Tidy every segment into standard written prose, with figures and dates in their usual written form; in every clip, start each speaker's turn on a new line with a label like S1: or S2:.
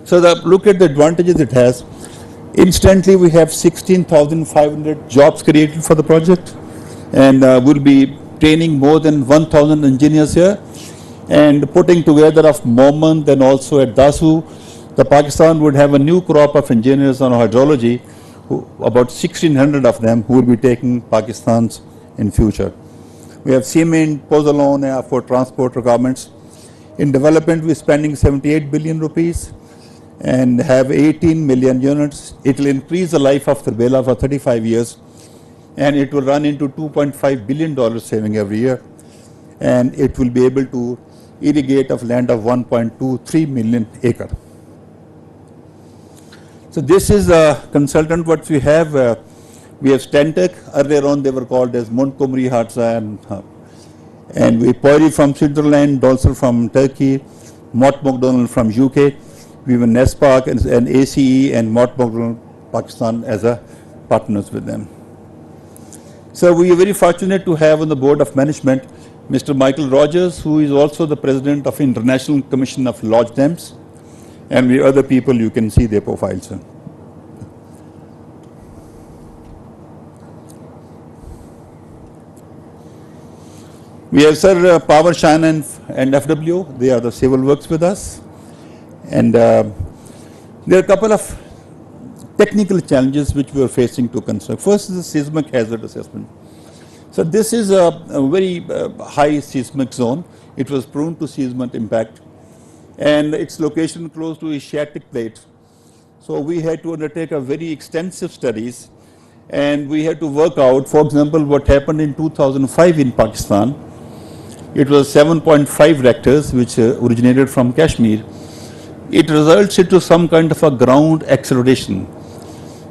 S1: So look at the advantages it has. Instantly we have 16,500 jobs created for the project, and we'll be training more than 1,000 engineers here and putting together of Moment and also at Dasu. The Pakistan would have a new crop of engineers on hydrology, about 1,600 of them who will be taking Pakistan's in future. We have cement, pozzolana for transport requirements. In development, we're spending 78 billion rupees and have 18 million units. It will increase the life of Tirbela for 35 years, and it will run into $2.5 billion saving every year. And it will be able to irrigate of land of 1.23 million acre. So this is a consultant what we have. We have Stantec. Earlier on they were called as Montgomery Hartza, and we Pori from Switzerland, Dolcer from Turkey, Mott MacDonald from UK. We have NESPAC and ACE and Mott MacDonald Pakistan as a partners with them. So we are very fortunate to have on the board of management Mr. Michael Rogers, who is also the president of International Commission of Lodge Dams, and we other people you can see their profiles. We have Sir Power China and FW. They are the civil works with us, and there are a couple of technical challenges which we are facing to construct. First is the seismic hazard assessment. So this is a very high seismic zone. It was prone to seismic impact, and its location close to Asiatic plate. So we had to undertake a very extensive studies, and we had to work out, for example, what happened in 2005 in Pakistan. It was 7.5 Richters, which originated from Kashmir. It results into some kind of a ground acceleration.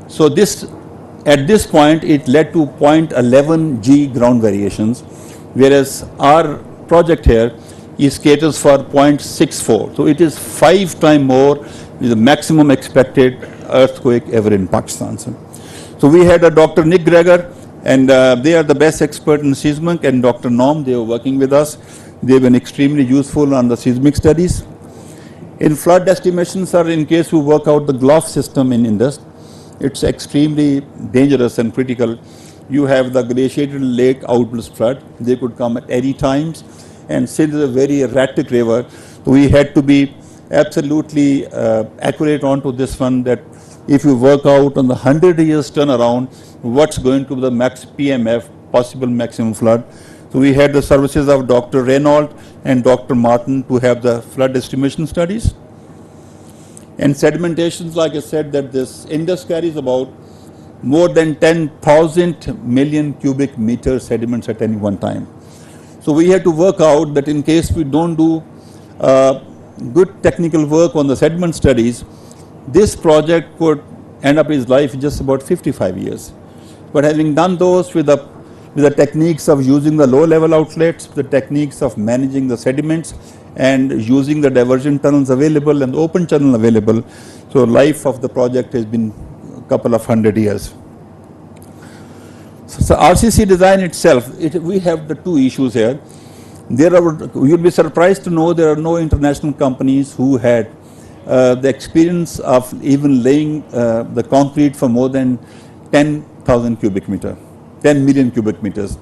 S1: So this, at this point, it led to 0.11 G ground variations, whereas our project here is caters for 0.64. So it is 5 times more with the maximum expected earthquake ever in Pakistan. So we had a Dr. Nick Greger, and they are the best expert in seismic, and Dr. Norm, they were working with us. They've been extremely useful on the seismic studies. In flood estimations, or in case we work out the Gulf system in Indus, it's extremely dangerous and critical. You have the glaciated lake outburst flood. They could come at any times, and since it's a very erratic river, we had to be absolutely accurate onto this one, that if you work out on the 100 years turnaround, what's going to be the max PMF, possible maximum flood. So we had the services of Dr. Reynolds and Dr. Martin to have the flood estimation studies. And sedimentations, like I said, that this Indus carries about more than 10,000 million cubic meter sediments at any one time. So we had to work out that in case we don't do good technical work on the sediment studies, this project could end up its life in just about 55 years. But having done those with the techniques of using the low level outlets, the techniques of managing the sediments, and using the diversion tunnels available and open channel available, so life of the project has been a couple of 100 years. So RCC Design itself, we have the two issues here. You'll be surprised to know there are no international companies who had the experience of even laying the concrete for more than 10,000 cubic meter, 10 million cubic meters.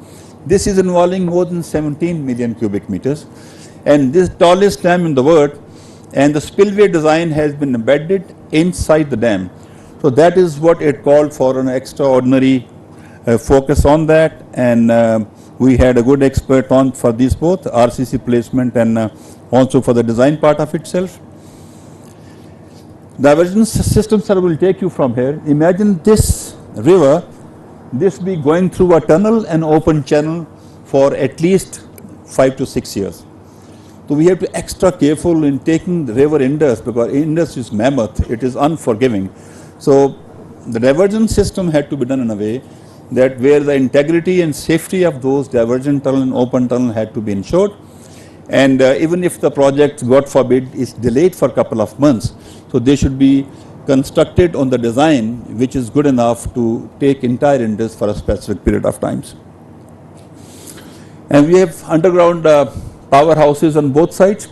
S1: This is involving more than 17 million cubic meters, and this tallest dam in the world, and the spillway design has been embedded inside the dam. So that is what it called for, an extraordinary focus on that, and we had a good expert on for these both, RCC placement and also for the design part of itself. Divergence systems, sir, will take you from here. Imagine this river, this be going through a tunnel and open channel for at least 5 to 6 years. So we have to be extra careful in taking the river Indus, because Indus is mammoth, it is unforgiving. So the divergence system had to be done in a way that where the integrity and safety of those divergent tunnel and open tunnel had to be ensured. And even if the project, God forbid, is delayed for a couple of months, so they should be constructed on the design which is good enough to take entire Indus for a specific period of times. And we have underground powerhouses on both sides.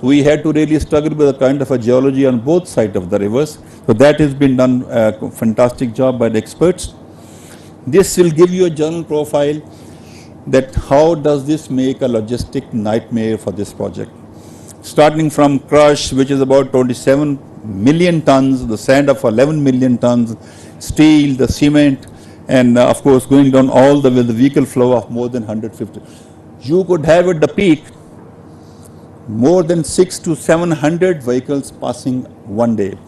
S1: we had to really struggle with a kind of a geology on both sides of the rivers. So that has been done a fantastic job by the experts. This will give you a general profile that how does this make a logistic nightmare for this project. Starting from crush, which is about 27 million tons, the sand of 11 million tons, steel, the cement, and of course going down all the way the vehicle flow of more than 150. You could have at the peak more than 600 to 700 vehicles passing one day.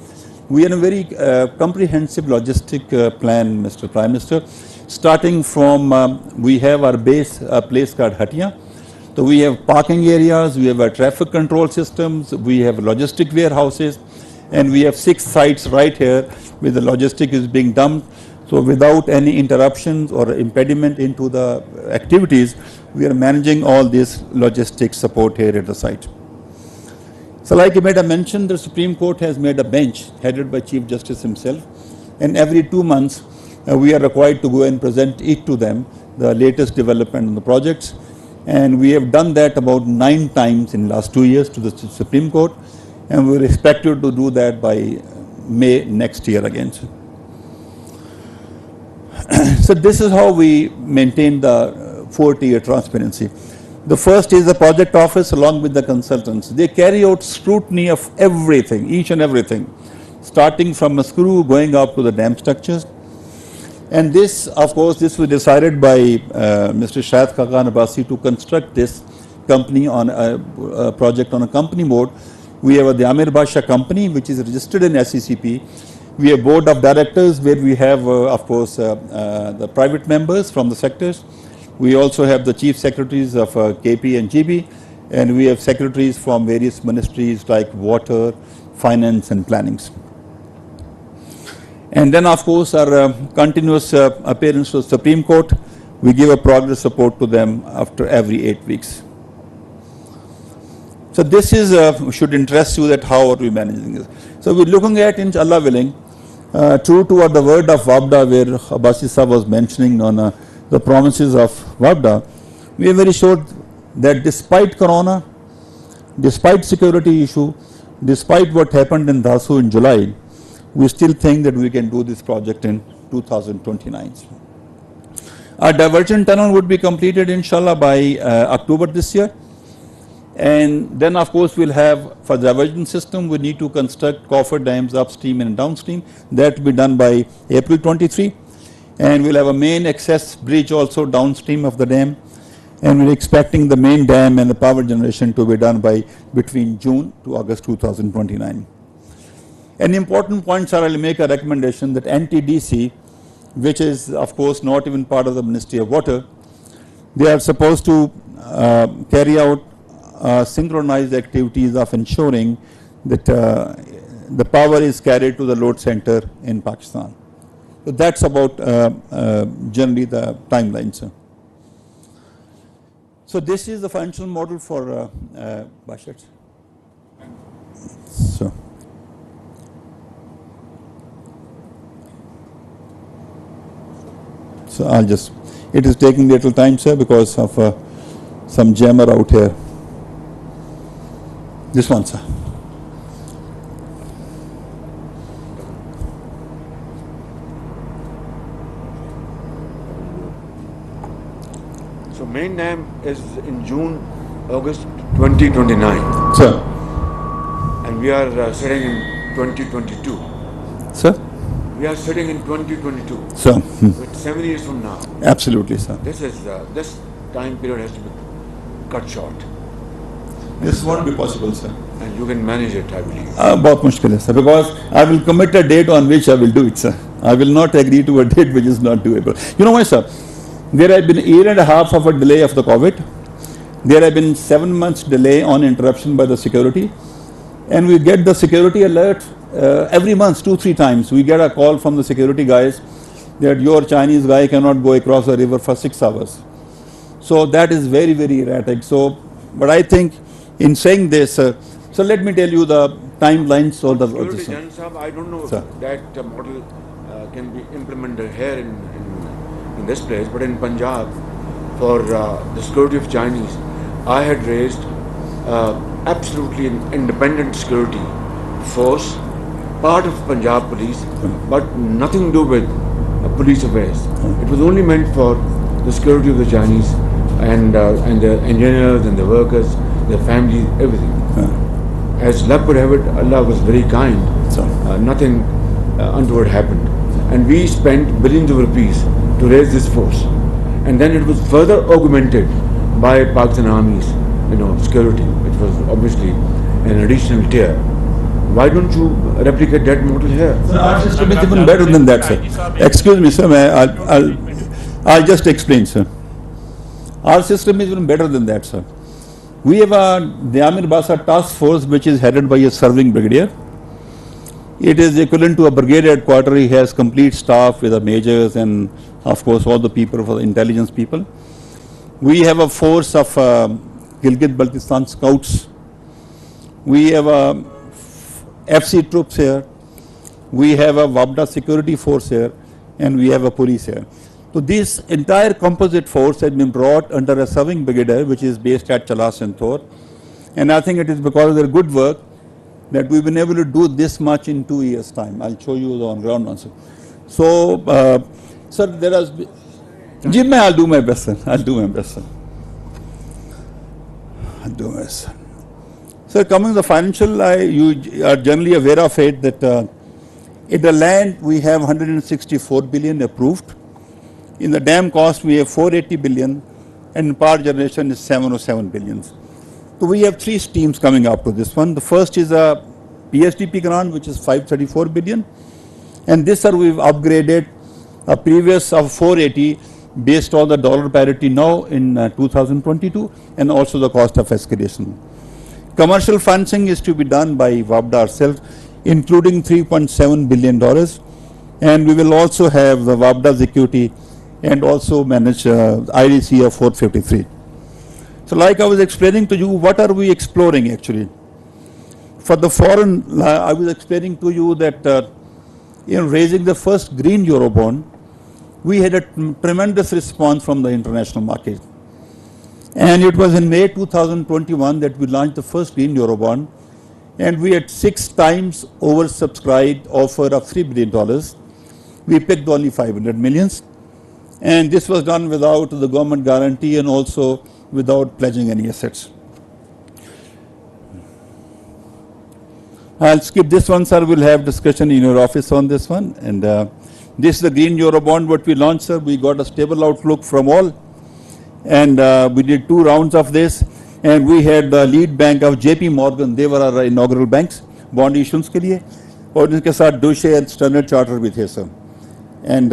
S1: We have a very comprehensive logistic plan, Mr. Prime Minister. Starting from, we have our base place called Hatia. So we have parking areas, we have our traffic control systems, we have logistic warehouses, and we have 6 sites right here where the logistic is being dumped. So without any interruptions or impediment into the activities, we are managing all this logistic support here at the site. So like I made a mention, the Supreme Court has made a bench headed by Chief Justice himself, and every 2 months we are required to go and present it to them, the latest development in the projects. And we have done that about 9 times in the last 2 years to the Supreme Court, and we are expected to do that by May next year again. So this is how we maintain the 4-tier transparency. The first is the project office along with the consultants. They carry out scrutiny of everything, each and everything, starting from a screw going up to the dam structures. And this, of course, this was decided by Mr. Shehbaz Sharif to construct this company on a project on a company mode. We have a Diamer Bhasha company which is registered in SCCP. We have board of directors where we have, of course, the private members from the sectors. We also have the chief secretaries of KP and GB, and we have secretaries from various ministries like water, finance, and plannings. And then, of course, our continuous appearance to the Supreme Court, we give a progress report to them after every 8 weeks. So this is should interest you that how are we managing this. So we're looking at, inshallah willing, true to the word of WAPDA, where Abbasi Sahab was mentioning on the promises of WAPDA, we are very sure that despite Corona, despite security issue, despite what happened in Dasu in July, we still think that we can do this project in 2029. Our diversion tunnel would be completed, inshallah, by October this year. And then, of course, we'll have, for the diversion system, we need to construct coffer dams upstream and downstream. That will be done by April 23. And we'll have a main access bridge also downstream of the dam. And we're expecting the main dam and the power generation to be done by between June to August 2029. An important point, sir, I'll make a recommendation that NTDC, which is, of course, not even part of the Ministry of Water, they are supposed to carry out synchronized activities of ensuring that the power is carried to the load center in Pakistan. So that's about generally the timeline, sir. So this is the financial model for Bhasha. So I'll just, it is taking little time, sir, because of some jammer out here. This one, sir.
S2: So main dam is in June, August 2029.
S1: Sir.
S2: And we are sitting in 2022.
S1: Sir?
S2: We are sitting in 2022.
S1: Sir.
S2: It's 7 years from now.
S1: Absolutely, sir.
S2: This time period has to be cut short.
S1: This won't be possible, sir.
S2: And you can manage it, I believe.
S1: बहुत मुश्किल है, sir, because I will commit a date on which I will do it, sir. I will not agree to a date which is not doable. You know why, sir? There have been 1.5 years of a delay of the COVID. There have been 7 months delay on interruption by the security. And we get the security alert every month, 2-3 times. We get a call from the security guys that your Chinese guy cannot go across the river for 6 hours. So that is very, very erratic. So, but I think in saying this, so let me tell you the timelines of the
S2: I don't know if that model can be implemented here in this place, but in Punjab, for the security of Chinese, I had raised absolutely an independent security force, part of Punjab police, but nothing to do with police affairs. It was only meant for the security of the Chinese and the engineers and the workers, their families, everything. As luck would have it, Allah was very kind. Nothing untoward happened. And we spent billions of rupees to raise this force. And then it was further augmented by Pakistan Army's, security, which was obviously an additional tier. Why don't you replicate that model here?
S1: Our system is even better than that, sir. Excuse me, sir. I'll just explain, sir. Our system is even better than that, sir. We have a Diamer Bhasha task force which is headed by a serving brigadier. It is equivalent to a brigade headquarter. He has complete staff with the majors and of course all the people for the intelligence people. We have a force of Gilgit-Baltistan scouts. We have a FC troops here. We have a WABDA security force here, and we have a police here. So this entire composite force has been brought under a serving brigadier which is based at Chalas and Thor. And I think it is because of their good work that we've been able to do this much in 2 years' time. I'll show you the on-ground answer. So, sir, there has been... Jim, I'll do my best, sir. I'll do my best, sir. I'll do my best, sir. Sir, coming to the financial, you are generally aware of it that in the land we have 164 billion approved. In the dam cost we have 480 billion, and in power generation is 707 billion. So we have three streams coming up to this one. The first is a PSDP grant which is 534 billion, and this year we've upgraded a previous of 480 based on the dollar parity now in 2022 and also the cost of escalation. Commercial financing is to be done by WABDA ourselves, including $3.7 billion, and we will also have the WABDA security and also manage IDC of 453. So like I was explaining to you, what are we exploring actually? For the foreign, I was explaining to you that in raising the first green Eurobond, we had a tremendous response from the international market. And it was in May 2021 that we launched the first green Eurobond, and we had 6 times oversubscribed offer of $3 billion. We picked only 500 millions. And this was done without the government guarantee and also without pledging any assets. I'll skip this one, sir. We'll have discussion in your office on this one. And this is the green Eurobond what we launched, sir. We got a stable outlook from all. And we did 2 rounds of this. And we had the lead bank of JP Morgan. They were our inaugural banks, bond issuance के लिए. और इनके साथ Deutsche and Standard Chartered भी थे, sir. And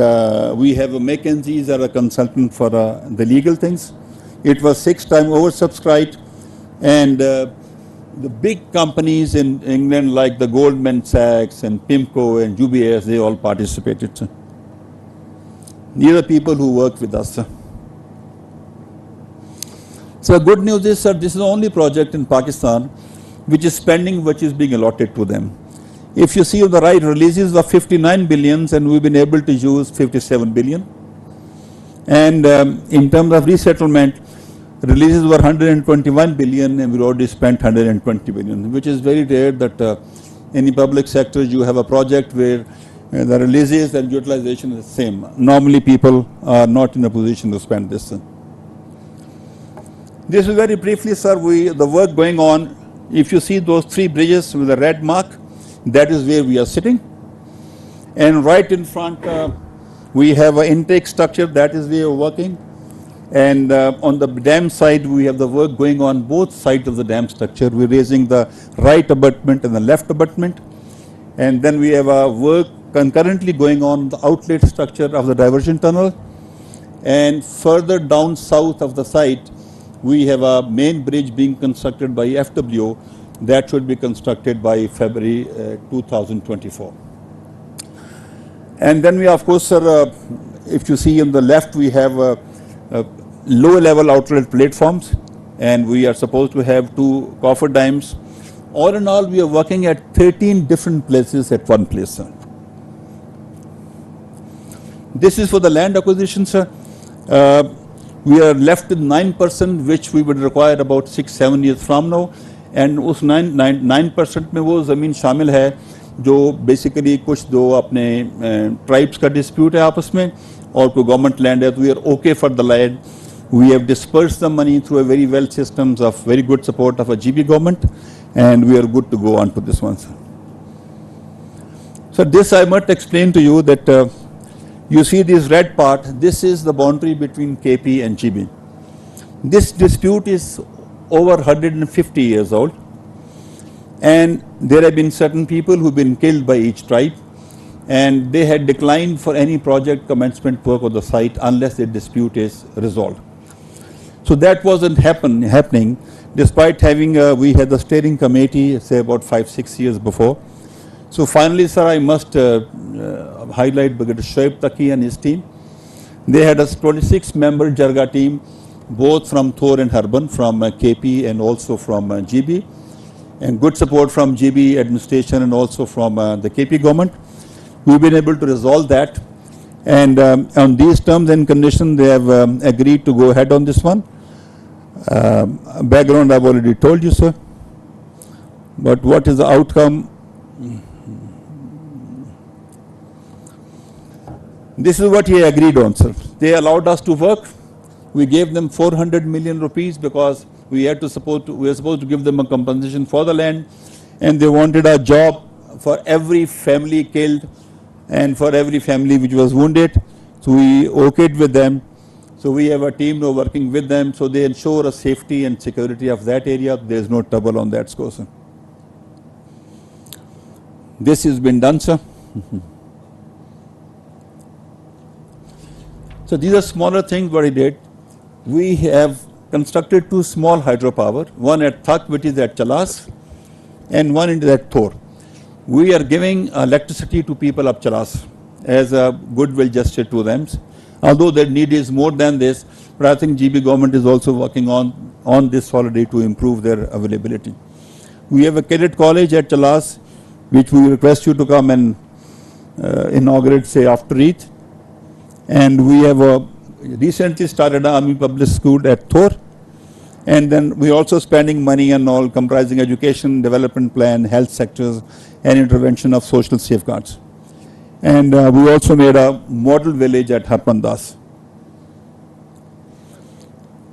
S1: we have a McKinsey's are a consultant for the legal things. It was 6 times oversubscribed, and the big companies in England like the Goldman Sachs and PIMCO and UBS, they all participated, sir. These are the people who work with us, sir. So good news is, sir, this is the only project in Pakistan which is spending which is being allotted to them. If you see on the right, releases of 59 billion and we've been able to use 57 billion. And in terms of resettlement, releases were 121 billion and we already spent 120 billion, which is very rare that in the public sector you have a project where the releases and utilization is the same. Normally people are not in a position to spend this. This is very briefly, sir, the work going on. If you see those 3 bridges with a red mark, that is where we are sitting. And right in front, we have an intake structure, that is where we are working. And on the dam side, we have the work going on both sides of the dam structure. We're raising the right abutment and the left abutment. And then we have a work concurrently going on the outlet structure of the diversion tunnel. And further down south of the site, we have a main bridge being constructed by FWO that should be constructed by February 2024. And then we, of course, sir, if you see on the left, we have low-level outlet platforms, and we are supposed to have 2 coffer dams. All in all, we are working at 13 different places at one place, sir. This is for the land acquisition, sir. We are left with 9%, which we would require about 6-7 years from now. And उस 9% में वो ज़मीन शामिल है जो basically कुछ दो अपने ट्राइब्स का डिस्प्यूट है आपस में और कोई गवर्नमेंट लैंड है, तो we are okay for the land. We have dispersed the money through a very well systems of very good support of a GB government, and we are good to go on to this one, sir. So this I must explain to you that you see this red part, this is the boundary between KP and GB. This dispute is over 150 years old, and there have been certain people who have been killed by each tribe, and they had declined for any project commencement work on the site unless the dispute is resolved. So that wasn't happening despite having, we had the steering committee say about 5-6 years before. So finally, sir, I must highlight Brigadier Shoaib Taki and his team. They had a 26-member Jarga team, both from Thor and Harban, from KP and also from GB, and good support from GB administration and also from the KP government. We've been able to resolve that, and on these terms and conditions, they have agreed to go ahead on this one. Background I've already told you, sir. But what is the outcome? This is what he agreed on, sir. They allowed us to work. We gave them 400 million rupees because we were supposed to give them a compensation for the land, and they wanted a job for every family killed and for every family which was wounded. So we okayed with them. So we have a team now working with them, so they ensure a safety and security of that area. There is no trouble on that score, sir. This has been done, sir. So these are smaller things what he did. We have constructed 2 small hydropower, one at Thak, which is at Chalas, and one is at Thor. We are giving electricity to people of Chalas as a goodwill gesture to them. Although their need is more than this, but I think GB government is also working on this already to improve their availability. We have a cadet college at Chalas, which we request you to come and inaugurate, say, after Eid. And we have recently started an army public school at Thor. And then we are also spending money on all comprising education, development plan, health sectors, and intervention of social safeguards. And we also made a model village at Harpandas.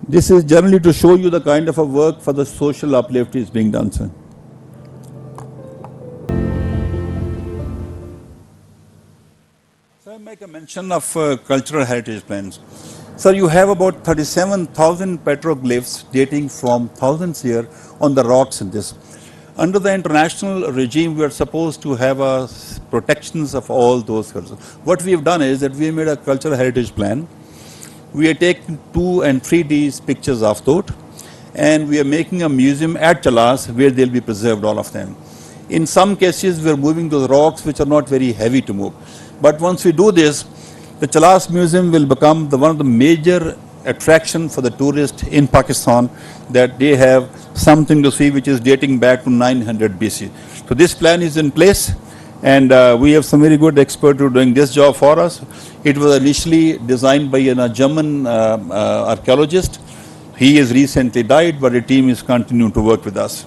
S1: This is generally to show you the kind of a work for the social uplift is being done, sir. So I make a mention of cultural heritage plans. Sir, you have about 37,000 petroglyphs dating from thousands years on the rocks in this. Under the international regime, we are supposed to have protections of all those cultures. What we have done is that we have made a cultural heritage plan. We are taking 2 and 3D pictures of those, and we are making a museum at Chalas where they'll be preserved, all of them. In some cases, we are moving those rocks which are not very heavy to move. But once we do this, the Chalas Museum will become one of the major attraction for the tourists in Pakistan, that they have something to see which is dating back to 900 BC. So this plan is in place, and we have some very good experts who are doing this job for us. It was initially designed by a German archaeologist. He has recently died, but the team is continuing to work with us.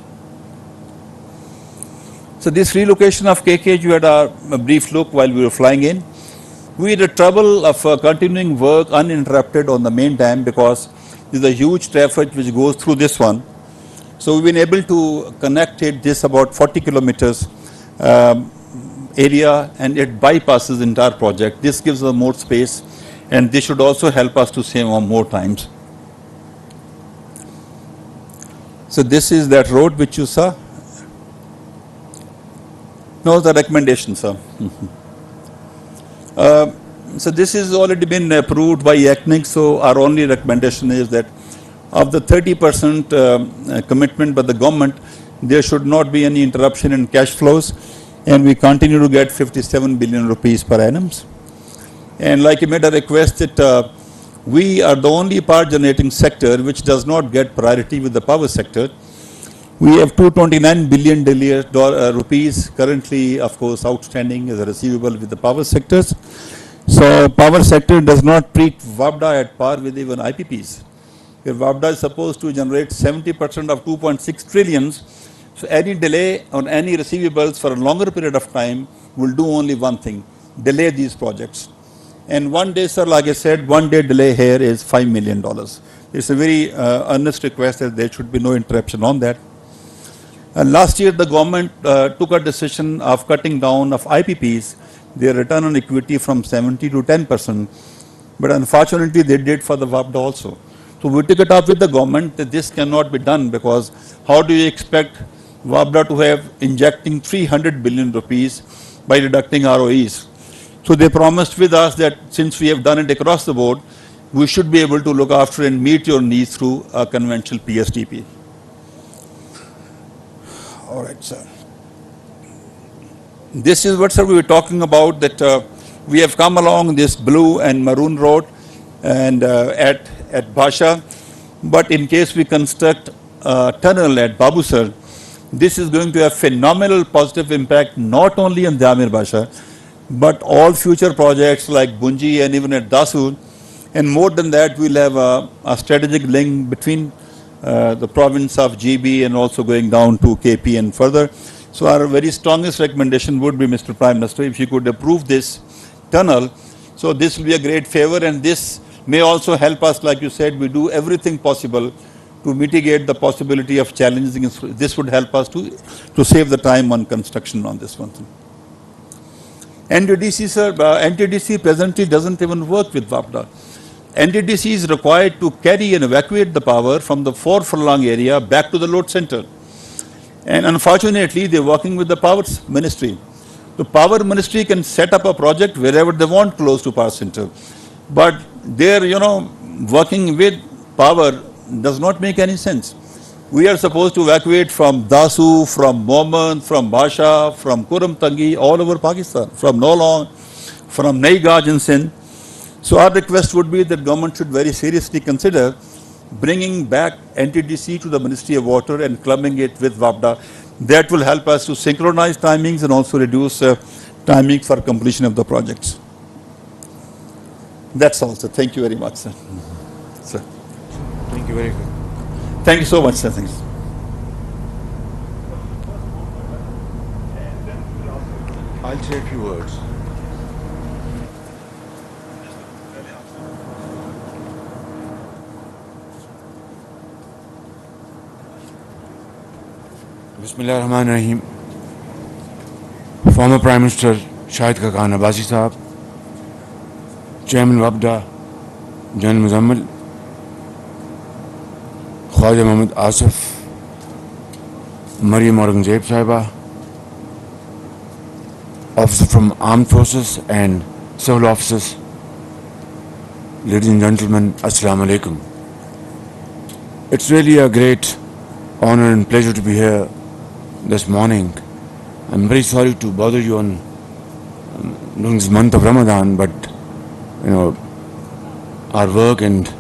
S1: So this relocation of KK, you had a brief look while we were flying in. We had the trouble of continuing work uninterrupted on the main dam because there's a huge traffic which goes through this one. So we've been able to connect this about 40 kilometers area, and it bypasses the entire project. This gives us more space, and this should also help us to save on more times. So this is that road which you saw. No, the recommendation, sir. So this has already been approved by ECNIC, so our only recommendation is that of the 30% commitment by the government, there should not be any interruption in cash flows, and we continue to get 57 billion rupees per annum. And like I made a request that we are the only power generating sector which does not get priority with the power sector. We have 229 billion rupees currently, of course, outstanding as a receivable with the power sectors. So power sector does not treat WAPDA at par with even IPPs. Where WAPDA is supposed to generate 70% of 2.6 trillions, So any delay on any receivables for a longer period of time will do only one thing, delay these projects. And one day, sir, like I said, one day delay here is $5 million. It's a very earnest request that there should be no interruption on that. Last year, the government took a decision of cutting down of IPPs, their return on equity from 70 to 10%, but unfortunately they did for the WAPDA also. So we took it up with the government that this cannot be done, because how do you expect WAPDA to have injecting 300 billion rupees by deducting ROEs? So they promised with us that since we have done it across the board, we should be able to look after and meet your needs through a conventional PSTP. All right, sir. This is what, sir, we were talking about, that we have come along this blue and maroon road and at Bhasha, but in case we construct a tunnel at Babu Sir, this is going to have phenomenal positive impact not only on Diamer Bhasha, but all future projects like Bunji and even at Dasu. And more than that, we'll have a strategic link between the province of GB and also going down to KP and further. So our very strongest recommendation would be, Mr. Prime Minister, if you could approve this tunnel. So this will be a great favor, and this may also help us, like you said, we do everything possible to mitigate the possibility of challenges. This would help us to save the time on construction on this one. NTDC, sir, NTDC presently doesn't even work with WAPDA. NTDC is required to carry and evacuate the power from the 4 furlong area back to the load center. And unfortunately, they're working with the power ministry. The power ministry can set up a project wherever they want close to power center. But they're, working with power does not make any sense. We are supposed to evacuate from Dasu, from Moman, from Bhasha, from Kuramtangi, all over Pakistan, from Nolong, from Naigaj and Sindh. So our request would be that government should very seriously consider bringing back NTDC to the Ministry of Water and clubbing it with WAPDA. That will help us to synchronize timings and also reduce timing for completion of the projects. That's all, sir. Thank you very much, sir. Sir.
S2: Thank you very good.
S1: Thank you so much, sir. Thanks.
S2: I'll say a few words. Bismillahirrahmanirrahim. Former Prime Minister Shahid Khan Abbasi Sahab, Chairman WAPDA, General Muzammil, Khwaja Mohammad Asif, Maryam Aurangzeb Sahiba, officers from Armed Forces and Civil Officers, ladies and gentlemen, Assalamu Alaikum. It's really a great honor and pleasure to be here this morning. I'm very sorry to bother you on during this month of Ramadan, but our work and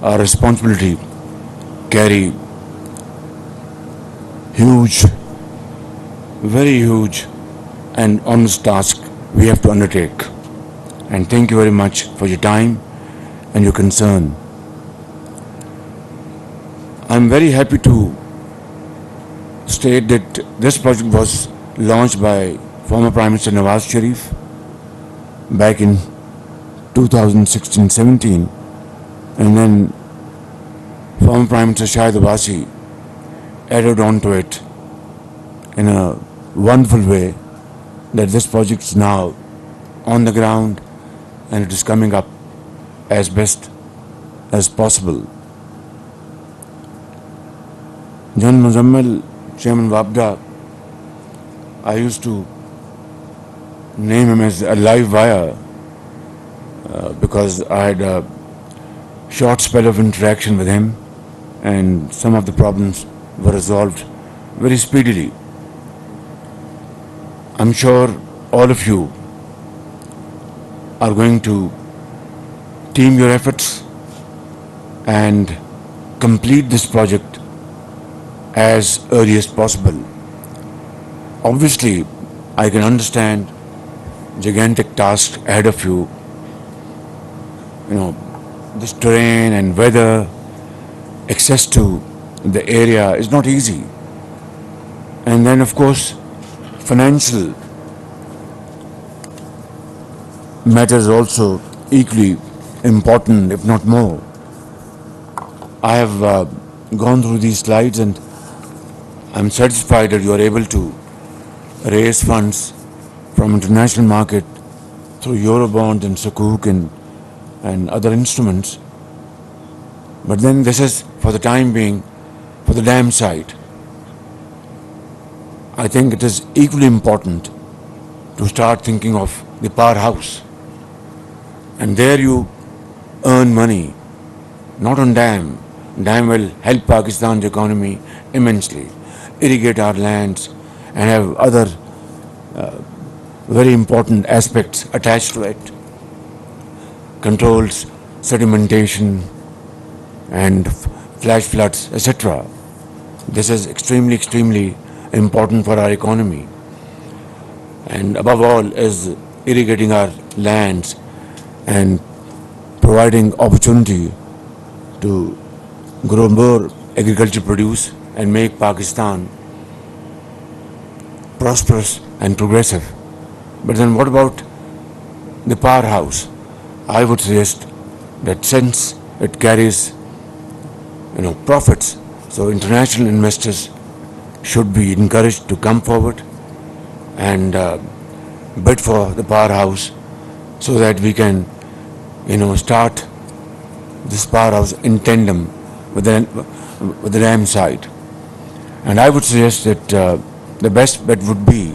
S2: our responsibility carry huge, very huge and honest task we have to undertake. And thank you very much for your time and your concern. I'm very happy to state that this project was launched by former Prime Minister Shehbaz Sharif back in 2016-17, and then former Prime Minister Shahid Abbasi added on to it in a wonderful way, that this project is now on the ground and it is coming up as best as possible. General Muzammil, Chairman WAPDA, I used to name him as a live wire because I had a short spell of interaction with him and some of the problems were resolved very speedily. I'm sure all of you are going to team your efforts and complete this project as early as possible. Obviously, I can understand gigantic tasks ahead of you. This terrain and weather, access to the area is not easy. And then of course financial matters also equally important, if not more. I have gone through these slides and I'm satisfied that you are able to raise funds from international market through Eurobond and Sukuk and other instruments. But then this is, for the time being, for the dam site. I think it is equally important to start thinking of the powerhouse. And there you earn money, not on dam. Dam will help Pakistan's economy immensely, irrigate our lands, and have other very important aspects attached to it. Controls sedimentation and flash floods, etc. This is extremely important for our economy. And above all is irrigating our lands and providing opportunity to grow more agricultural produce and make Pakistan prosperous and progressive. But then what about the powerhouse? I would suggest that since it carries profits, so international investors should be encouraged to come forward and bid for the powerhouse so that we can start this powerhouse in tandem with the dam site. And I would suggest that the best bet would be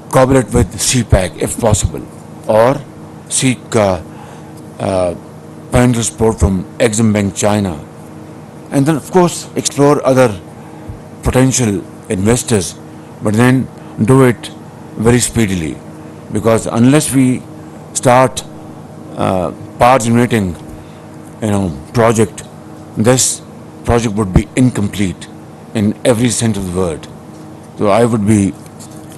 S2: cooperate with CPAC if possible, or seek financial support from Exim Bank China, and then of course explore other potential investors, but then do it very speedily, because unless we start power generating project, this project would be incomplete in every sense of the word. So I would be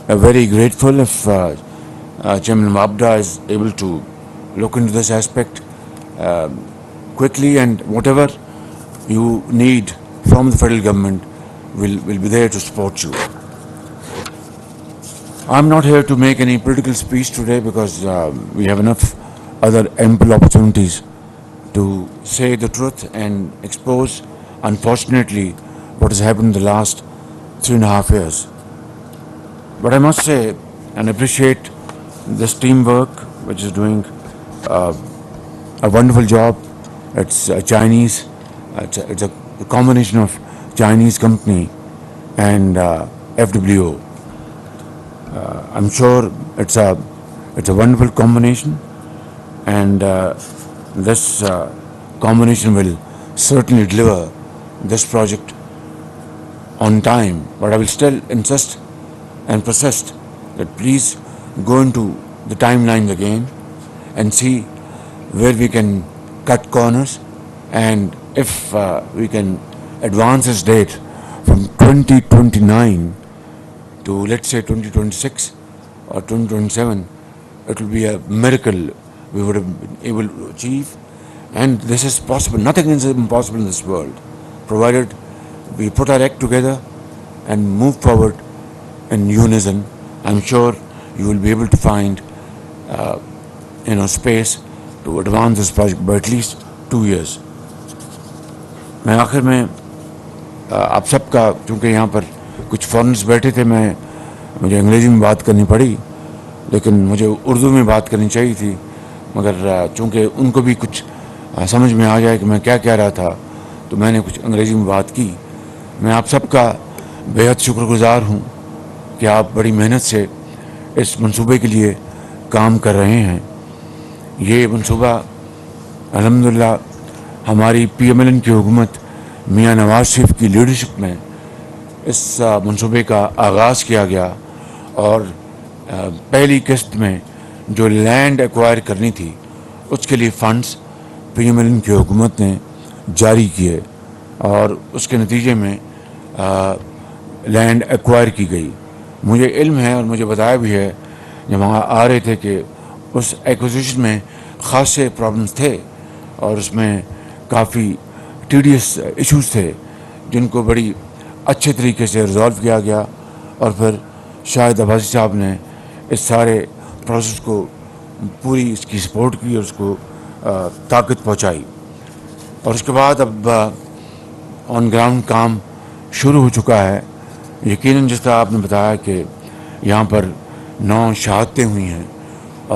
S2: very grateful if Chairman Wabda is able to look into this aspect quickly, and whatever you need from the federal government will be there to support you. I'm not here to make any political speech today because we have enough other ample opportunities to say the truth and expose, unfortunately, what has happened in the last 3.5 years. But I must say and appreciate this teamwork, which is doing a wonderful job. It's Chinese. It's a combination of Chinese company and FWO. I'm sure it's a wonderful combination, and this combination will certainly deliver this project on time. But I will still insist and persist that please go into the timelines again and see where we can cut corners, and if we can advance this date from 2029 to, let's say, 2026 or 2027, it will be a miracle we would have been able to achieve. And this is possible. Nothing is impossible in this world, provided we put our act together and move forward in unison. I'm sure you will be able to find space to advance this project by at least 2 years. मैं आखिर में आप सबका, चूँकि यहाँ पर कुछ foreigners बैठे थे, मुझे अंग्रेज़ी में बात करनी पड़ी, लेकिन मुझे उर्दू में बात करनी चाहिए थी, मगर चूँकि उनको भी कुछ समझ में आ जाए कि मैं क्या कह रहा था, तो मैंने कुछ अंग्रेज़ी में बात की. मैं आप सबका बेहद शुक्रगुज़ार हूँ कि आप बड़ी मेहनत से इस मंसूबे के लिए काम कर रहे हैं. ये मंसूबा अल्हम्दुलिल्लाह हमारी PMLN की हुकूमत मियाँ नवाज शरीफ की लीडरशिप में इस मंसूबे का आगाज़ किया गया, और पहली किस्त में जो लैंड एक्वायर करनी थी उसके लिए फ़ंड्स PMLN की हुकूमत ने जारी किए, और उसके नतीजे में लैंड एक्वायर की गई. मुझे इल्म है और मुझे बताया भी है जब वहाँ आ रहे थे कि उस एक्विजिशन में ख़ासे प्रॉब्लम्स थे और उसमें काफ़ी टीडियस इश्यूज़ थे, جن کو بڑی اچھے طریقے سے ریزالو کیا گیا، اور پھر شاہد عباسی صاحب نے اس سارے پروسیس کو پوری اس کی سپورٹ کی اور اس کو طاقت پہنچائی. اور اس کے بعد اب آن گراؤنڈ کام شروع ہو چکا ہے. یقیناً جس طرح آپ نے بتایا کہ یہاں پر 9 شہادتیں ہوئی ہیں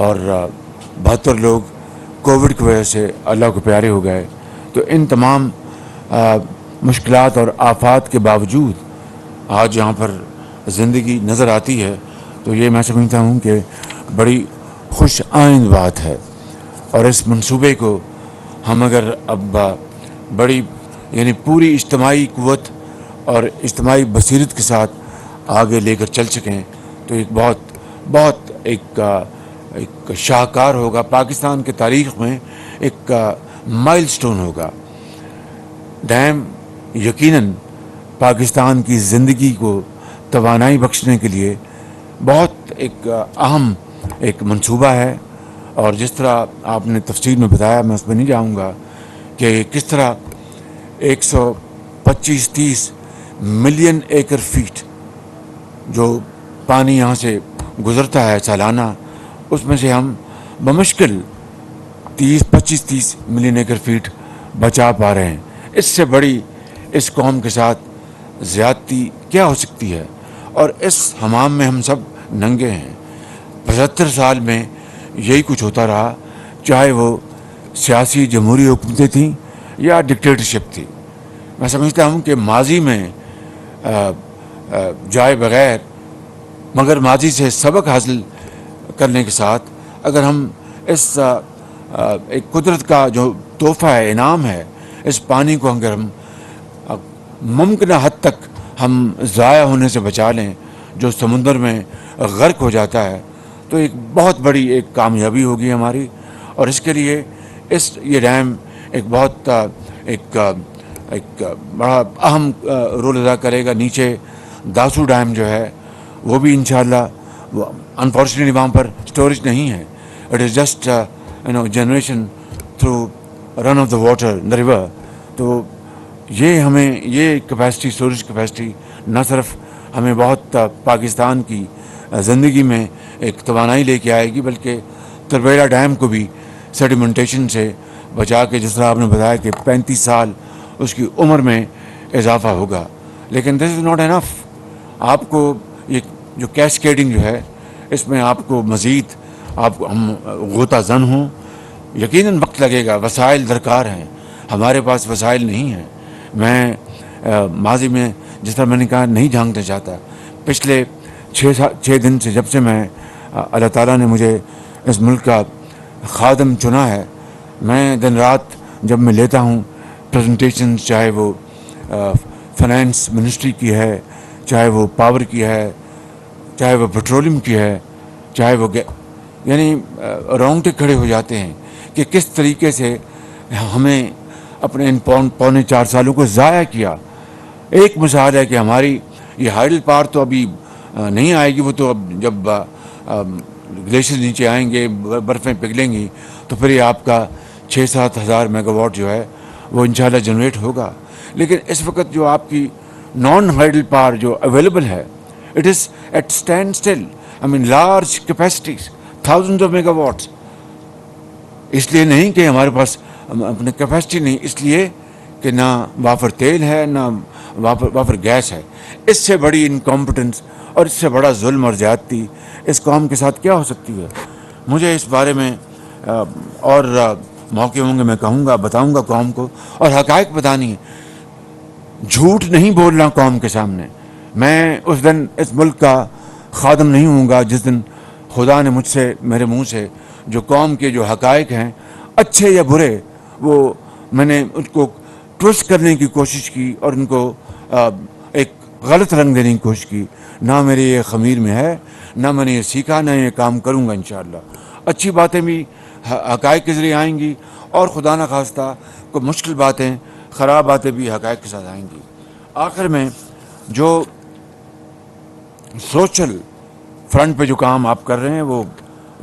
S2: اور 72 لوگ کووڈ کی وجہ سے اللہ کو پیارے ہو گئے، تو ان تمام مشکلات اور آفات کے باوجود آج یہاں پر زندگی نظر آتی ہے، تو یہ میں سمجھتا ہوں کہ بڑی خوش آئند بات ہے. اور اس منصوبے کو ہم اگر اب بڑی یعنی پوری اجتماعی قوت اور اجتماعی بصیرت کے ساتھ آگے لے کر چل سکیں تو ایک بہت ایک شاہکار ہوگا، پاکستان کے تاریخ میں ایک مائل سٹون ہوگا. ڈیم یقیناً پاکستان کی زندگی کو توانائی بخشنے کے لیے بہت ایک اہم ایک منصوبہ ہے. اور جس طرح آپ نے تفصیل میں بتایا، میں اس میں نہیں جاؤں گا کہ کس طرح 125-30 ملین ایکڑ فیٹ جو پانی یہاں سے گزرتا ہے سالانہ، اس میں سے ہم بمشکل 25-30 ملین ایکڑ فیٹ بچا پا رہے ہیں. اس سے بڑی اس قوم کے ساتھ زیادتی کیا ہو سکتی ہے؟ اور اس حمام میں ہم سب ننگے ہیں. 75 سال میں یہی کچھ ہوتا رہا، چاہے وہ سیاسی جمہوری حکومتیں تھیں یا ڈکٹیٹرشپ تھی. میں سمجھتا ہوں کہ ماضی میں جائے بغیر مگر ماضی سے سبق حاصل کرنے کے ساتھ اگر ہم اس ایک قدرت کا جو تحفہ ہے، انعام ہے، اس پانی کو اگر ہم ممکنہ حد تک ہم ضائع ہونے سے بچا لیں جو سمندر میں غرق ہو جاتا ہے، تو ایک بہت بڑی ایک کامیابی ہوگی ہماری. اور اس کے لیے یہ ڈیم ایک بہت ایک بڑا اہم رول ادا کرے گا. نیچے داسو ڈیم جو ہے وہ بھی انشاءاللہ، وہ انفارچونیٹلی وہاں پر اسٹوریج نہیں ہے. It is just generation through run of the water in the river. تو یہ ہمیں یہ کیپیسٹی، اسٹوریج کیپیسٹی نہ صرف ہمیں بہت پاکستان کی زندگی میں ایک توانائی لے کے آئے گی، بلکہ تربیلا ڈیم کو بھی سیڈیمنٹیشن سے بچا کے، جس طرح آپ نے بتایا کہ 35 سال اس کی عمر میں اضافہ ہوگا. لیکن دس از ناٹ انف. آپ کو یہ جو کیسکیڈنگ جو ہے، اس میں آپ کو مزید ہم غوطہ زن ہوں. یقیناً وقت لگے گا، وسائل درکار ہیں، ہمارے پاس وسائل نہیں ہیں. میں ماضی میں جس طرح میں نے کہا نہیں جھانکنا چاہتا. پچھلے 6 دن سے جب سے میں اللہ تعالیٰ نے مجھے اس ملک کا خادم چنا ہے، میں دن رات جب میں لیتا ہوں پریزنٹیشنز، چاہے وہ فائنانس منسٹری کی ہے، چاہے وہ پاور کی ہے، چاہے وہ پیٹرولیم کی ہے، چاہے وہ یعنی رونگٹے کھڑے ہو جاتے ہیں کہ کس طریقے سے ہمیں اپنے ان 4.25 سالوں کو ضائع کیا. ایک مثال ہے کہ ہماری یہ ہائیڈل پار تو ابھی نہیں آئے گی، وہ تو اب جب گلیشیئر نیچے آئیں گے، برفیں پگھلیں گی، تو پھر یہ آپ کا 6-7 ہزار میگا واٹ جو ہے وہ انشاءاللہ جنریٹ ہوگا. لیکن اس وقت جو آپ کی نان ہائیڈل پار جو اویلیبل ہے، it is at stand still. I mean large capacities, thousand of megawatts. اس لیے نہیں کہ ہمارے پاس اپنے کیپیسٹی نہیں، اس لیے کہ نہ وافر تیل ہے، نہ وافر گیس ہے. اس سے بڑی انکمپٹنس اور اس سے بڑا ظلم اور زیادتی اس قوم کے ساتھ کیا ہو سکتی ہے؟ مجھے اس بارے میں اور موقع ہوں گے میں کہوں گا، بتاؤں گا قوم کو، اور حقائق بتانی ہے. جھوٹ نہیں بولنا قوم کے سامنے. میں اس دن اس ملک کا خادم نہیں ہوں گا جس دن خدا نے مجھ سے، میرے منہ سے جو قوم کے جو حقائق ہیں، اچھے یا برے، وہ میں نے ان کو ٹوسٹ کرنے کی کوشش کی اور ان کو ایک غلط رنگ دینے کی کوشش کی. نہ میرے یہ خمیر میں ہے، نہ میں نے یہ سیکھا، نہ یہ کام کروں گا. انشاءاللہ اچھی باتیں بھی حقائق کے ذریعے آئیں گی، اور خدا نہ خواستہ کوئی مشکل باتیں، خراب باتیں بھی حقائق کے ساتھ آئیں گی. آخر میں جو سوشل فرنٹ پہ جو کام آپ کر رہے ہیں وہ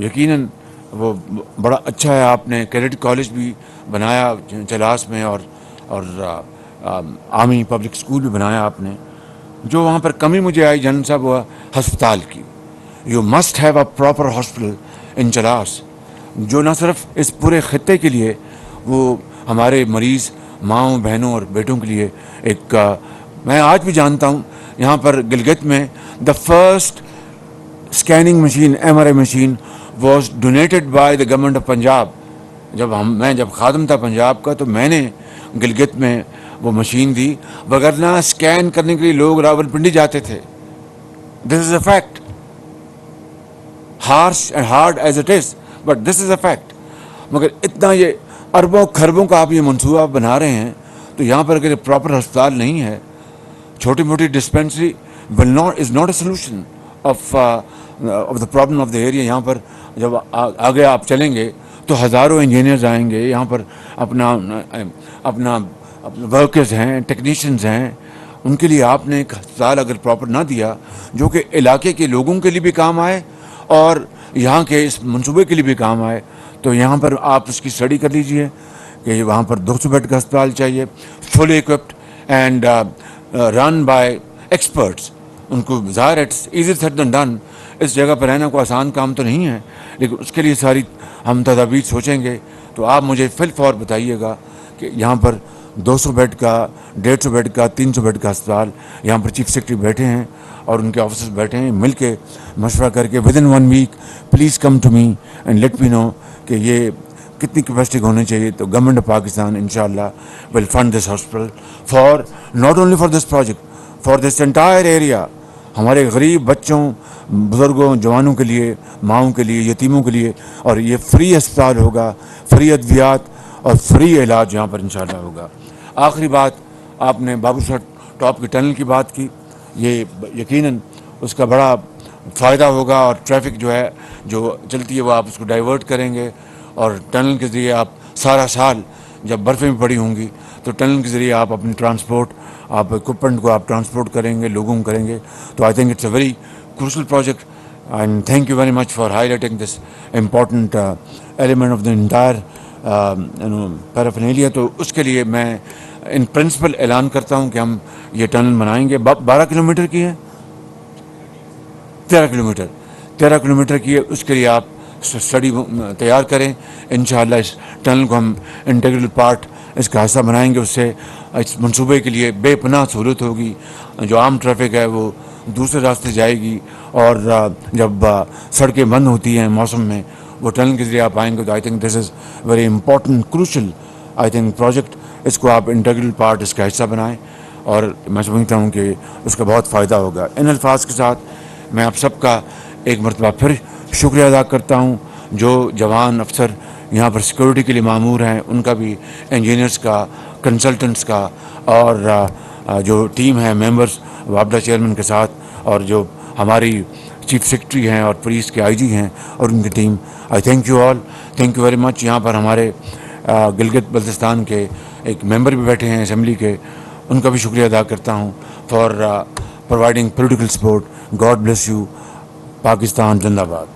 S2: یقیناً وہ بڑا اچھا ہے. آپ نے کیڈٹ کالج بھی بنایا اجلاس میں، اور آرمی پبلک اسکول بھی بنایا آپ نے. جو وہاں پر کمی مجھے آئی جنرل صاحب وہ ہسپتال کی. You must have a proper hospital in اجلاس, جو نہ صرف اس پورے خطے کے لیے وہ ہمارے مریض ماؤں بہنوں اور بیٹوں کے لیے ایک میں آج بھی جانتا ہوں یہاں پر گلگت میں the first scanning machine MRI machine was donated by the government of Punjab. میں جب خادم تھا پنجاب کا تو میں نے گلگت میں وہ مشین دی, وگرنہ اسکین کرنے کے لیے لوگ راولپنڈی جاتے تھے. This is a fact, harsh and hard as it is, but this is a fact. مگر اتنا یہ اربوں خربوں کا آپ یہ منصوبہ بنا رہے ہیں تو یہاں پر اگر پراپر ہسپتال نہیں ہے, چھوٹی موٹی dispensary is not a solution of the problem of the area. یہاں پر جب آگے آپ چلیں گے تو ہزاروں انجینئرز آئیں گے یہاں پر, اپنا ورکرز ہیں, ٹیکنیشینز ہیں, ان کے لیے آپ نے ایک ہسپتال اگر پراپر نہ دیا جو کہ علاقے کے لوگوں کے لیے بھی کام آئے اور یہاں کے اس منصوبے کے لیے بھی کام آئے, تو یہاں پر آپ اس کی اسٹڈی کر لیجئے کہ وہاں پر 200 بیڈ کا ہسپتال چاہیے, fully equipped and run by experts. ان کو ظاہر it's easy said then done, اس جگہ پر رہنا کوئی آسان کام تو نہیں ہے, لیکن اس کے لیے ساری ہم تدابیر سوچیں گے. تو آپ مجھے فل فور بتائیے گا کہ یہاں پر 200 بیڈ کا, 150 بیڈ کا, 300 بیڈ کا ہسپتال, یہاں پر چیف سیکرٹری بیٹھے ہیں اور ان کے آفیسرز بیٹھے ہیں, مل کے مشورہ کر کے within 1 week please come to me and let me know کہ یہ کتنی کیپیسٹی ہونی چاہیے. تو گورنمنٹ آف پاکستان انشاءاللہ will fund this hospital for not only for this project, for this entire area. ہمارے غریب بچوں, بزرگوں, جوانوں کے لیے, ماؤں کے لیے, یتیموں کے لیے, اور یہ فری اسپتال ہوگا, فری ادویات اور فری علاج یہاں پر انشاءاللہ ہوگا. آخری بات, آپ نے بابو شاہ ٹاپ کی ٹنل کی بات کی, یہ یقیناً اس کا بڑا فائدہ ہوگا, اور ٹریفک جو ہے جو چلتی ہے وہ آپ اس کو ڈائیورٹ کریں گے, اور ٹنل کے ذریعے آپ سارا سال جب برفیں بھی پڑی ہوں گی تو ٹنل کے ذریعے آپ اپنی ٹرانسپورٹ, آپ اکوپمنٹ کو آپ ٹرانسپورٹ کریں گے, لوگوں کو کریں گے. تو I think it's a very crucial project, and thank you very much for highlighting this important element of the entire paraphernalia. تو اس کے لیے میں ان پرنسپل اعلان کرتا ہوں کہ ہم یہ ٹنل بنائیں گے. 12 کلومیٹر کی ہے, 13 کلومیٹر کی ہے. اس کے لیے آپ اسٹڈی تیار کریں. انشاءاللہ اس ٹنل کو ہم انٹیگرل پارٹ اس کا حصہ بنائیں گے. اس سے اس منصوبے کے لیے بے پناہ سہولت ہوگی. جو عام ٹریفک ہے وہ دوسرے راستے جائے گی, اور جب سڑکیں بند ہوتی ہیں موسم میں وہ ٹنل کے ذریعے آپ آئیں گے. تو I think this is very important crucial I think project. اس کو آپ انٹیگرل پارٹ اس کا حصہ بنائیں, اور میں سمجھتا ہوں کہ اس کا بہت فائدہ ہوگا. ان الفاظ کے ساتھ میں آپ سب کا ایک مرتبہ پھر شکریہ ادا کرتا ہوں. جو جوان افسر یہاں پر سیکورٹی کے لیے مامور ہیں, ان کا بھی, انجینئرس کا, کنسلٹنٹس کا, اور جو ٹیم ہے ممبرس وابڈا چیئرمین کے ساتھ, اور جو ہماری چیف سیکرٹری ہیں اور پولیس کے IG ہیں اور ان کی team. I thank you all, thank you very much. یہاں پر ہمارے گلگت بلتستان کے ایک ممبر بھی بیٹھے ہیں اسمبلی کے, ان کا بھی شکریہ ادا کرتا ہوں for providing political support. God bless you. Pakistan زندہ باد.